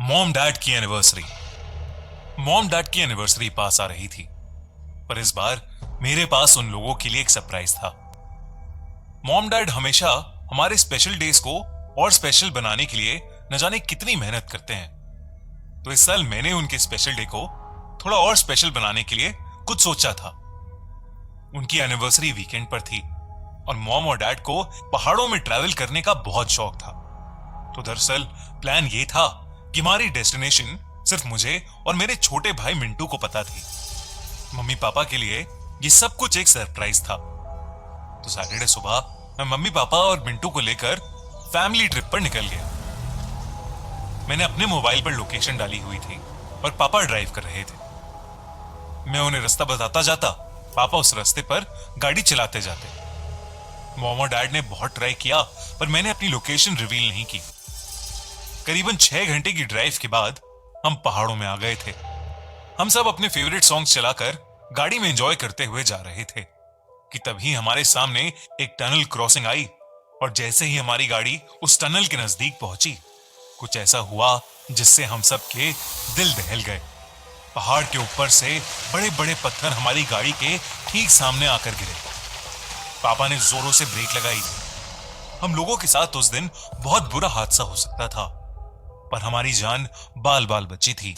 Mom dad की anniversary पास आ रही थी, पर इस बार मेरे पास उन लोगों के लिए एक सरप्राइज था। मॉम डैड हमेशा हमारे स्पेशल डेज को और स्पेशल बनाने के लिए न जाने कितनी मेहनत करते हैं। तो इस साल मैंने उनके स्पेशल डे को थोड़ा और स्पेशल बनाने के लिए कुछ सोचा था। उनकी एनिवर्सरी वीकेंड पर थी और मॉम और डैड को पहाड़ों में ट्रैवल करने का बहुत शौक था। तो दरअसल प्लान ये था कि हमारी डेस्टिनेशन सिर्फ मुझे और मेरे छोटे भाई मिंटू को पता थी। मम्मी पापा के लिए ये सब कुछ एक सरप्राइज था। तो सैटरडे सुबह मैं मम्मी पापा और मिंटू को लेकर फैमिली ट्रिप पर निकल गया। मैंने अपने मोबाइल पर लोकेशन डाली हुई थी और पापा ड्राइव कर रहे थे। मैं उन्हें रास्ता बताता जाता, पापा उस रास्ते पर गाड़ी चलाते जाते। मॉम और डैड ने बहुत ट्राई किया, पर मैंने अपनी लोकेशन रिवील नहीं की। करीबन 6 घंटे की ड्राइव के बाद हम पहाड़ों में आ गए थे। हम सब अपने फेवरेट सॉन्ग्स चलाकर गाड़ी में एंजॉय करते हुए जा रहे थे कि तभी हमारे सामने एक टनल क्रॉसिंग आई और जैसे ही हमारी गाड़ी उस टनल के नजदीक पहुंची, कुछ ऐसा हुआ जिससे हम सब के दिल दहल गए। पहाड़ के ऊपर से बड़े बड़े पत्थर हमारी गाड़ी के ठीक सामने आकर गिरे। पापा ने जोरों से ब्रेक लगाई। हम लोगों के साथ उस दिन बहुत बुरा हादसा हो सकता था, पर हमारी जान बाल बाल बची थी।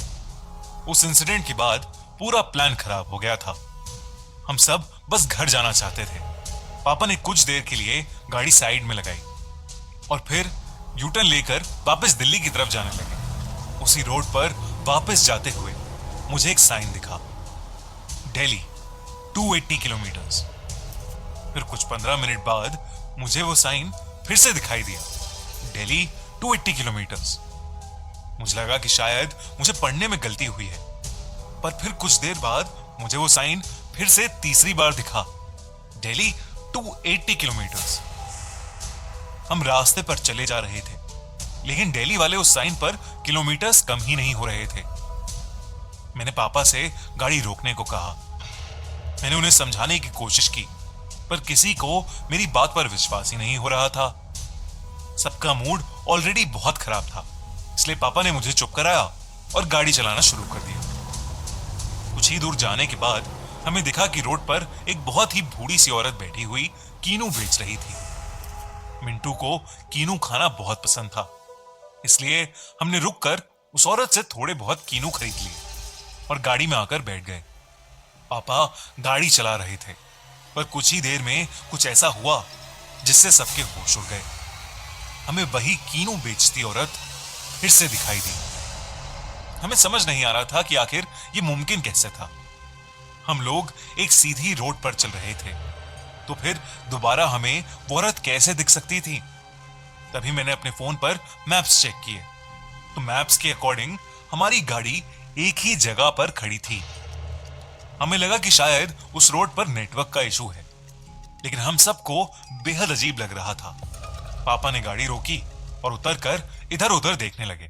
उस इंसिडेंट के बाद पूरा प्लान खराब हो गया था। हम सब बस घर जाना चाहते थे। पापा ने कुछ देर के लिए गाड़ी साइड में लगाई और फिर यूटर्न लेकर वापस दिल्ली की तरफ जाने लगे। उसी रोड पर वापस जाते हुए मुझे एक साइन दिखा, दिल्ली 280 किलोमीटर्स। फिर कुछ 15 मिनट बाद मुझे वो साइन फिर से दिखाई दिया, दिल्ली 280 किलोमीटर्स। मुझे लगा कि शायद मुझे पढ़ने में गलती हुई है, पर फिर कुछ देर बाद मुझे वो साइन फिर से तीसरी बार दिखा, दिल्ली 280 किलोमीटर्स। हम रास्ते पर चले जा रहे थे, लेकिन दिल्ली वाले उस साइन पर किलोमीटर्स कम ही नहीं हो रहे थे। मैंने पापा से गाड़ी रोकने को कहा। मैंने उन्हें समझाने की कोशिश की, पर किसी को मेरी बात पर विश्वास ही नहीं हो रहा था। सबका मूड ऑलरेडी बहुत खराब था, इसलिए पापा ने मुझे चुप कराया और गाड़ी चलाना शुरू कर दिया। कुछ ही दूर जाने के बाद हमें दिखा कि रोड पर एक बहुत ही बूढ़ी सी औरत बैठी हुई कीनू बेच रही थी। मिंटू को कीनू खाना बहुत पसंद था, इसलिए हमने रुककर उस औरत से थोड़े बहुत कीनू खरीद लिए और गाड़ी में आकर बैठ गए। पापा गाड़ी चला रहे थे, पर कुछ ही देर में कुछ ऐसा हुआ जिससे सबके होश उड़ गए। हमें वही कीनू बेचती औरत फिर से दिखाई दी। हमें समझ नहीं आ रहा था कि आखिर ये मुमकिन कैसे था। हम लोग एक सीधी रोड पर चल रहे थे, तो फिर दोबारा हमें वो औरत कैसे दिख सकती थी? तभी मैंने अपने फोन पर मैप्स चेक किए, तो मैप्स के अकॉर्डिंग हमारी गाड़ी एक ही जगह पर खड़ी थी। हमें लगा कि शायद उस रोड पर नेटवर्क का इशू है, लेकिन हम सबको बेहद अजीब लग रहा था। पापा ने गाड़ी रोकी और उतरकर इधर उधर देखने लगे।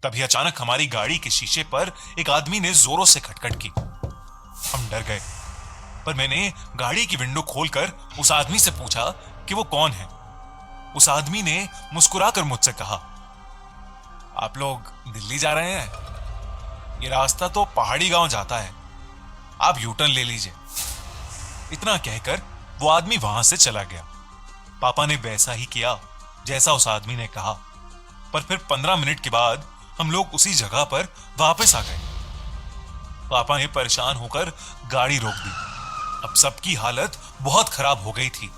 तभी अचानक हमारी गाड़ी के शीशे पर एक आदमी ने जोरों से खटखट की। हम डर गए, पर मैंने गाड़ी की विंडो खोलकर उस आदमी से पूछा कि वो कौन है। उस आदमी ने मुस्कुराकर मुझसे कहा, आप लोग दिल्ली जा रहे हैं? ये रास्ता तो पहाड़ी गांव जाता है, आप यूटर्न ले लीजिए। इतना कहकर वो आदमी वहां से चला गया। पापा ने वैसा ही किया जैसा उस आदमी ने कहा, पर फिर 15 मिनट के बाद हम लोग उसी जगह पर वापस आ गए। पापा ने परेशान होकर गाड़ी रोक दी। अब सबकी हालत बहुत खराब हो गई थी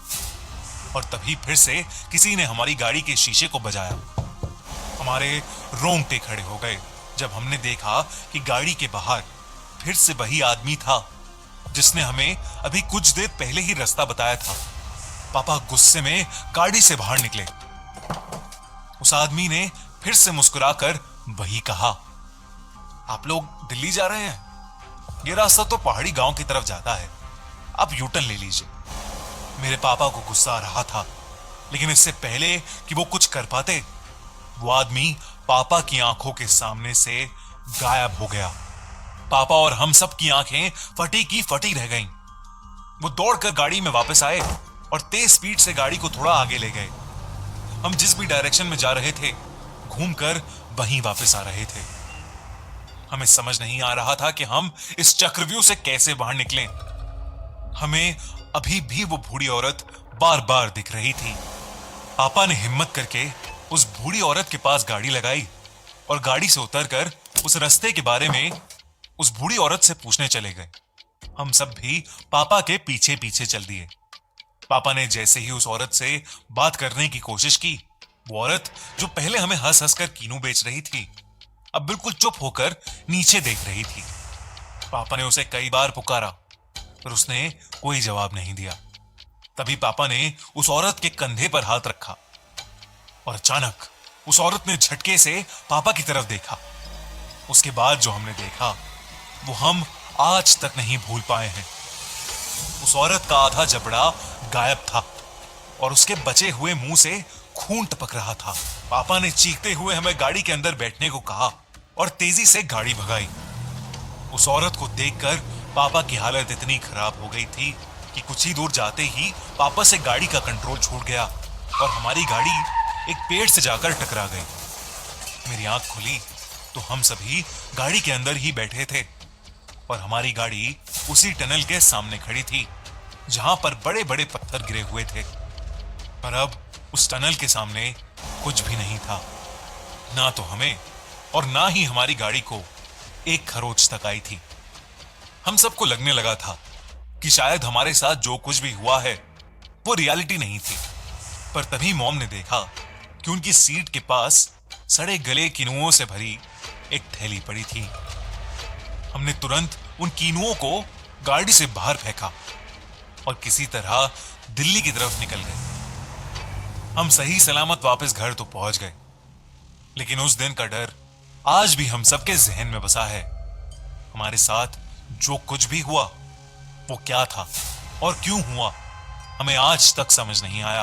और तभी फिर से किसी ने हमारी गाड़ी के शीशे को बजाया। हमारे रोंगटे खड़े हो गए जब हमने देखा कि गाड़ी के बाहर फिर से वही आदमी था जिसने हमें अभी कुछ देर पहले ही रास्ता बताया था। पापा गुस्से में गाड़ी से बाहर निकले। उस आदमी ने फिर से मुस्कुराकर वही कहा, आप लोग दिल्ली जा रहे हैं? ये रास्ता तो पहाड़ी गांव की तरफ जाता है, आप यूटर्न ले लीजिए। मेरे पापा को गुस्सा आ रहा था, लेकिन इससे पहले कि वो कुछ कर पाते, वो आदमी पापा की आंखों के सामने से गायब हो गया। पापा और हम सब की आंखें फटी की फटी रह गईं। वो दौड़कर गाड़ी में वापस आए और तेज स्पीड से गाड़ी को थोड़ा आगे ले गए। हम जिस भी डायरेक्शन में जा रहे थे घूमकर वहीं वापस आ रहे थे। हमें समझ नहीं आ रहा था कि हम इस चक्रव्यूह से कैसे बाहर निकलें। हमें अभी भी वो बूढ़ी औरत बार बार दिख रही थी। पापा ने हिम्मत करके उस बूढ़ी औरत के पास गाड़ी लगाई और गाड़ी से उतरकर उस रास्ते के बारे में उस बूढ़ी औरत से पूछने चले गए। हम सब भी पापा के पीछे पीछे चल दिए। पापा ने जैसे ही उस औरत से बात करने की कोशिश की, वो औरत जो पहले हमें हंस हंस कर कीनू बेच रही थी, अब बिल्कुल चुप होकर नीचे देख रही थी। पापा ने उसे कई बार पुकारा पर उसने कोई जवाब नहीं दिया। तभी पापा ने उस औरत के कंधे पर हाथ रखा और अचानक उस औरत ने झटके से पापा की तरफ देखा। उसके बाद जो हमने देखा वो हम आज तक नहीं भूल पाए हैं। उस औरत का आधा जबड़ा गायब था और उसके बचे हुए मुंह से खून टपक रहा था। पापा ने चीखते हुए हमें गाड़ी के अंदर बैठने को कहा और तेजी से गाड़ी भगाई। उस औरत को देखकर पापा की हालत इतनी खराब हो गई थी कि कुछ ही दूर जाते ही पापा से गाड़ी का कंट्रोल छूट गया और हमारी गाड़ी एक पेड़ से जाकर टकरा गई। मेरी आंख खुली तो हम सभी गाड़ी के अंदर ही बैठे थे और हमारी गाड़ी उसी टनल के सामने खड़ी थी जहां पर बड़े बड़े पत्थर गिरे हुए थे। पर अब उस टनल के सामने कुछ भी नहीं था, ना तो हमें और ना ही हमारी गाड़ी को एक खरोच तक आई थी। हम सबको लगने लगा था कि शायद हमारे साथ जो कुछ भी हुआ है वो रियलिटी नहीं थी। पर तभी मॉम ने देखा कि उनकी सीट के पास सड़े गले कीनुओं से भरी एक थैली पड़ी थी। हमने तुरंत उन कीनुओं को गाड़ी से बाहर फेंका और किसी तरह दिल्ली की तरफ निकल गए। हम सही सलामत वापस घर तो पहुंच गए, लेकिन उस दिन का डर आज भी हम सबके जहन में बसा है। हमारे साथ जो कुछ भी हुआ वो क्या था और क्यों हुआ, हमें आज तक समझ नहीं आया।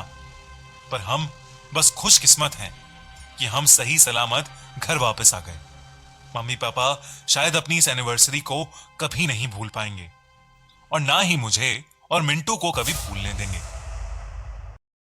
पर हम बस खुशकिस्मत हैं कि हम सही सलामत घर वापस आ गए। मम्मी पापा शायद अपनी इस एनिवर्सरी को कभी नहीं भूल पाएंगे और ना ही मुझे और मिंटू को कभी भूलने देंगे।